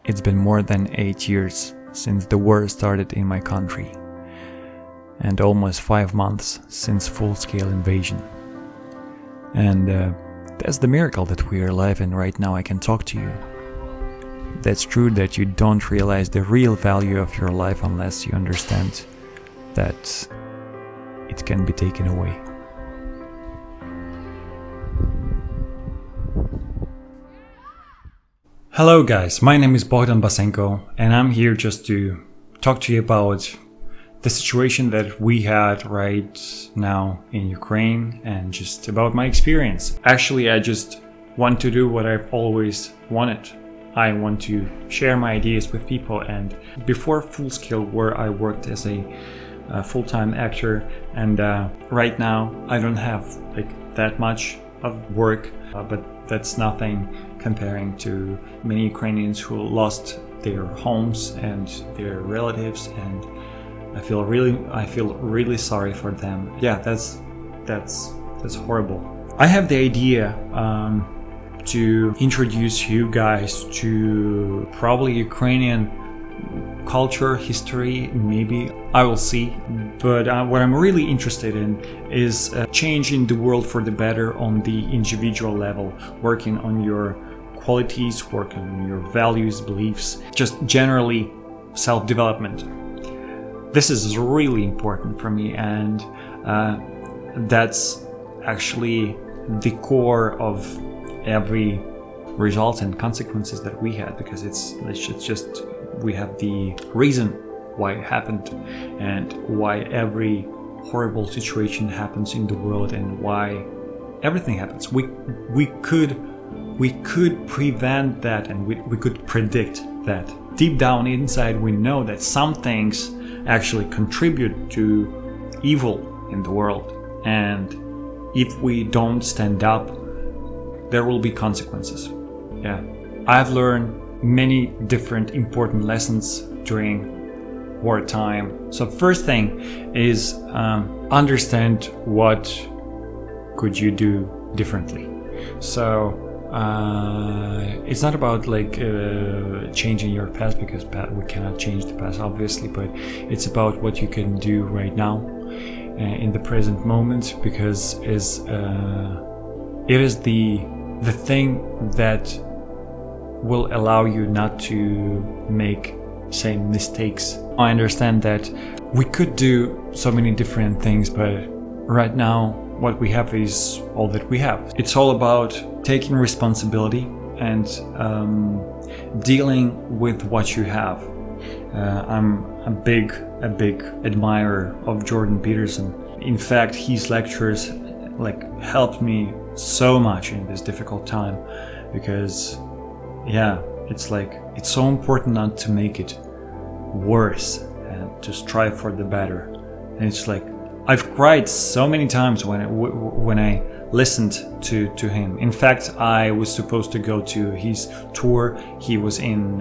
It's been more than 8 years since the war started in my country, and almost 5 months since full-scale invasion. And that's the miracle that we are alive and right now I can talk to you. That's true that you don't realize the real value of your life unless you understand that it can be taken away. Hello guys, my name is Bogdan Basenko and I'm here just to talk to you about the situation that we had right now in Ukraine and just about my experience. Actually, I just want to do what I've always wanted. I want to share my ideas with people, and before full-scale war I worked as a full-time actor, and right now I don't have that much of work, but that's nothing comparing to many Ukrainians who lost their homes and their relatives, and I feel really sorry for them. Yeah, that's horrible. I have the idea to introduce you guys to probably Ukrainian culture, history, maybe I will see. But what I'm really interested in is changing the world for the better on the individual level, working on your qualities, working on your values, beliefs, just generally self-development. This is really important for me, and that's actually the core of every result and consequences that we had, because it's just we have the reason why it happened and why every horrible situation happens in the world and why everything happens. We could prevent that, and we could predict that. Deep down inside we know that some things actually contribute to evil in the world, and if we don't stand up, there will be consequences. Yeah, I've learned many different important lessons during wartime. So first thing is understand what could you do differently. So it's not about changing your past, because we cannot change the past obviously, but it's about what you can do right now in the present moment, because it is the thing that will allow you not to make same mistakes. I understand that we could do so many different things, but right now what we have is all that we have. It's all about taking responsibility and dealing with what you have. I'm a big admirer of Jordan Peterson. In fact, his lectures helped me so much in this difficult time, because it's so important not to make it worse and to strive for the better. And it's I've cried so many times when I listened to him. In fact, I was supposed to go to his tour. He was in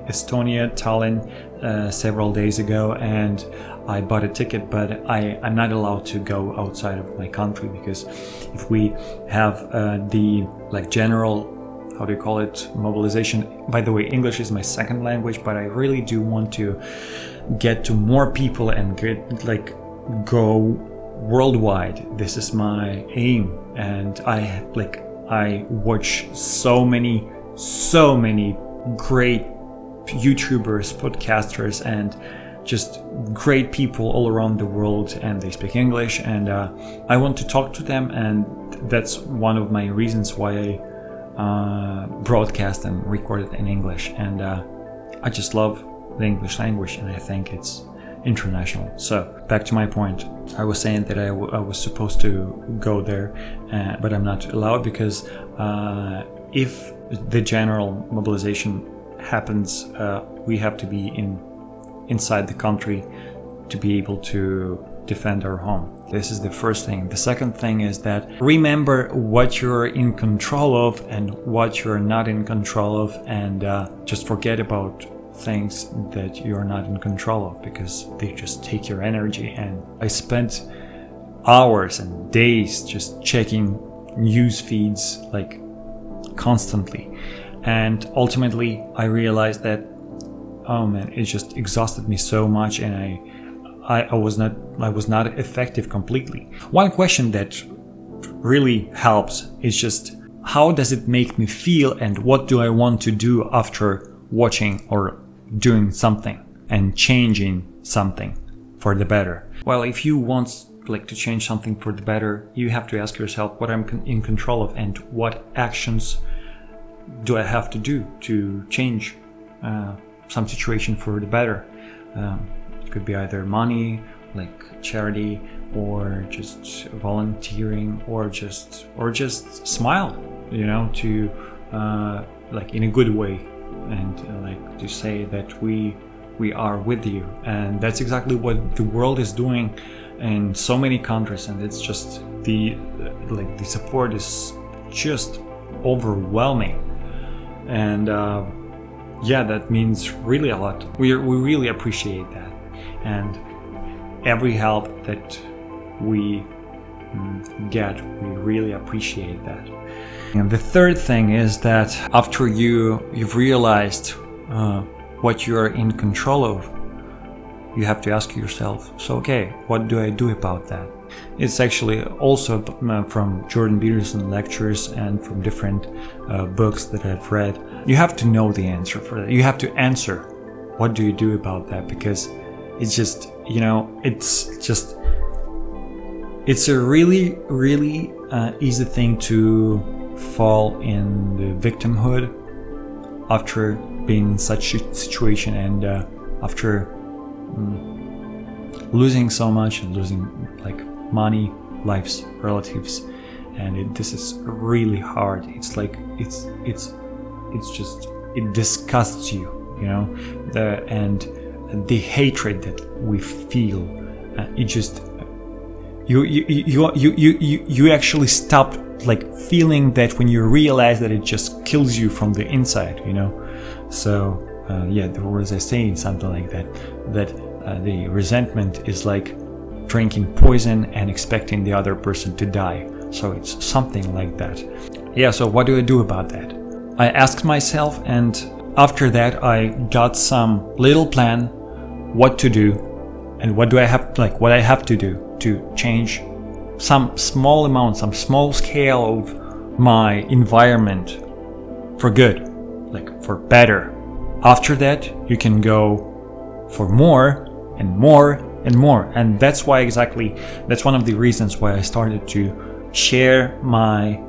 Estonia, Tallinn, several days ago, and I bought a ticket, but I'm not allowed to go outside of my country, because if we have the general, how do you call it, mobilization. By the way, English is my second language, but I really do want to get to more people and go worldwide. This is my aim, and I watch so many great YouTubers, podcasters, and just great people all around the world, and they speak English, and I want to talk to them, and that's one of my reasons why I broadcast and record it in English. And I just love the English language, and I think it's international. So back to my point, I was saying that I was supposed to go there, but I'm not allowed, because if the general mobilization happens, we have to be inside the country to be able to defend our home. This is the first thing. The second thing is that remember what you're in control of and what you're not in control of, and just forget about things that you're not in control of, because they just take your energy. And I spent hours and days just checking news feeds constantly, And ultimately I realized that, oh man, it just exhausted me so much, and I was not effective completely. One question that really helps is just, how does it make me feel, and what do I want to do after watching or doing something and changing something for the better? Well, if you want to change something for the better, you have to ask yourself what I'm in control of, and what actions do I have to do to change some situation for the better. It could be either money, like charity, or just volunteering, or just smile, to in a good way, and to say that we are with you. And that's exactly what the world is doing in so many countries, and it's just the support is just overwhelming. And that means really a lot. We really appreciate that, and every help that we get, we really appreciate that. And the third thing is that after you've realized what you are in control of, you have to ask yourself, so okay, what do I do about that? It's actually also from Jordan Peterson lectures and from different books that I've read. You have to know the answer for that. You have to answer, what do you do about that? Because it's just, it's a really, really easy thing to fall in the victimhood after being in such a situation, and after losing so much, and losing money, lives, relatives, and this is really hard. It's just, it disgusts you, and the hatred that we feel, it just you actually stop feeling that when you realize that it just kills you from the inside, So there was a saying, something like that the resentment is like drinking poison and expecting the other person to die. So it's something like that. So what do I do about that? I asked myself, and after that I got some little plan what to do, and what I have to do to change some small amount, some small scale of my environment for good, for better. After that, you can go for more and more and more. And that's one of the reasons why I started to share my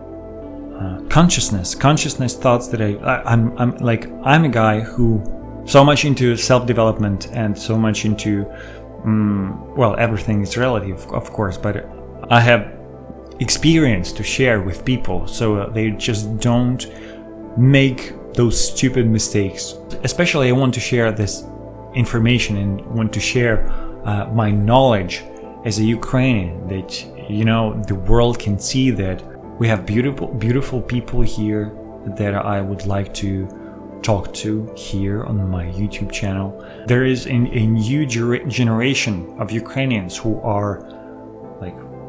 consciousness thoughts, that I'm a guy who so much into self-development and so much into everything is relative, of course, but I have experience to share with people, so they just don't make those stupid mistakes. Especially I want to share this information and want to share my knowledge as a Ukrainian, that the world can see that we have beautiful people here that I would like to talk to here on my YouTube channel. There is a new generation of Ukrainians who are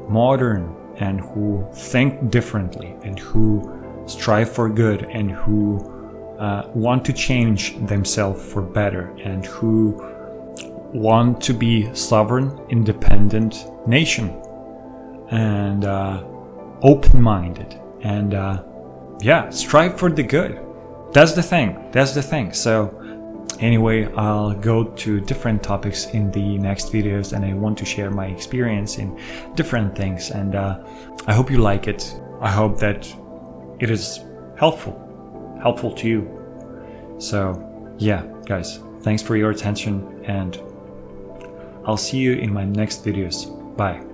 modern, and who think differently, and who strive for good, and who want to change themselves for better, and who want to be sovereign, independent nation, and open-minded, and strive for the good. That's the thing. So anyway, I'll go to different topics in the next videos, and I want to share my experience in different things, and I hope you like it. I hope that it is helpful to you. So guys, thanks for your attention, and I'll see you in my next videos. Bye.